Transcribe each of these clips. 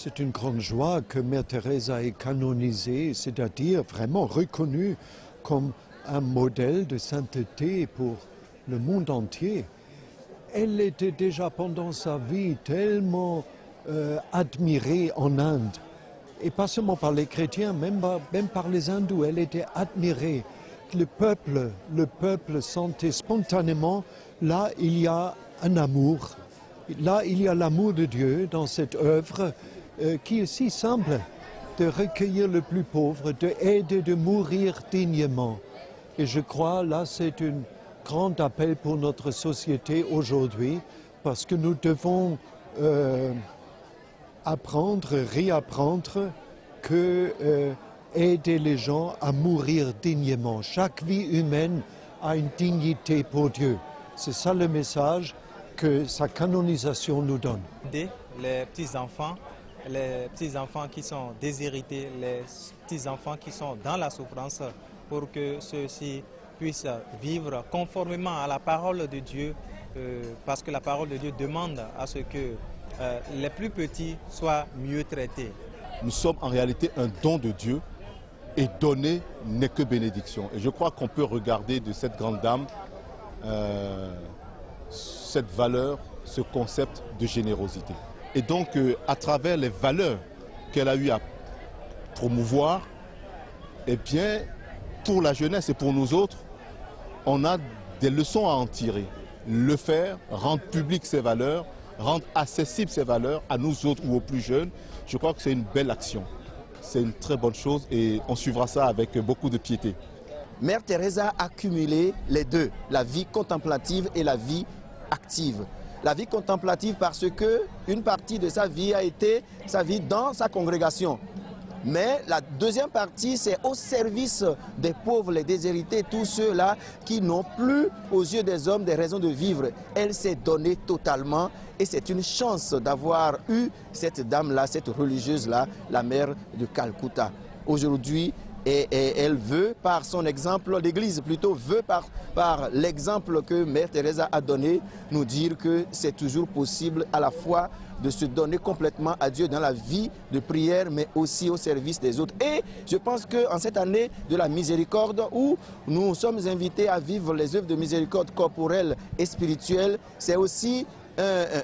C'est une grande joie que Mère Teresa est canonisée, c'est-à-dire vraiment reconnue comme un modèle de sainteté pour le monde entier. Elle était déjà pendant sa vie tellement admirée en Inde, et pas seulement par les chrétiens, même par les hindous. Elle était admirée. Le peuple sentait spontanément, là il y a un amour, là il y a l'amour de Dieu dans cette œuvre qui est si simple, de recueillir le plus pauvre, d'aider, de mourir dignement. Et je crois, là, c'est un grand appel pour notre société aujourd'hui, parce que nous devons apprendre, réapprendre que aider les gens à mourir dignement. Chaque vie humaine a une dignité pour Dieu. C'est ça le message que sa canonisation nous donne. Aider les petits-enfants qui sont déshérités, les petits-enfants qui sont dans la souffrance, pour que ceux-ci puissent vivre conformément à la parole de Dieu, parce que la parole de Dieu demande à ce que les plus petits soient mieux traités. Nous sommes en réalité un don de Dieu, et donner n'est que bénédiction. Et je crois qu'on peut regarder de cette grande dame cette valeur, ce concept de générosité. Et donc, à travers les valeurs qu'elle a eu à promouvoir, eh bien, pour la jeunesse et pour nous autres, on a des leçons à en tirer. Le faire, rendre publiques ces valeurs, rendre accessibles ces valeurs à nous autres ou aux plus jeunes, je crois que c'est une belle action. C'est une très bonne chose et on suivra ça avec beaucoup de piété. Mère Teresa a cumulé les deux, la vie contemplative et la vie active. La vie contemplative parce que une partie de sa vie a été sa vie dans sa congrégation. Mais la deuxième partie, c'est au service des pauvres, les déshérités, tous ceux-là qui n'ont plus, aux yeux des hommes, des raisons de vivre. Elle s'est donnée totalement et c'est une chance d'avoir eu cette dame-là, cette religieuse-là, la mère de Calcutta. Aujourd'hui, et elle veut, par son exemple, l'Église plutôt veut par l'exemple que Mère Teresa a donné, nous dire que c'est toujours possible à la fois de se donner complètement à Dieu dans la vie de prière, mais aussi au service des autres. Et je pense qu'en cette année de la miséricorde, où nous sommes invités à vivre les œuvres de miséricorde corporelle et spirituelle, c'est aussi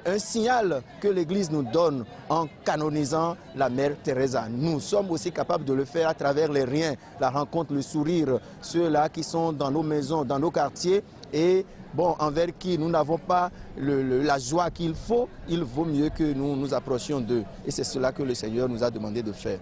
un signal que l'Église nous donne en canonisant la Mère Teresa. Nous sommes aussi capables de le faire à travers les riens, la rencontre, le sourire, ceux-là qui sont dans nos maisons, dans nos quartiers et bon, envers qui nous n'avons pas la joie qu'il faut, il vaut mieux que nous nous approchions d'eux. Et c'est cela que le Seigneur nous a demandé de faire.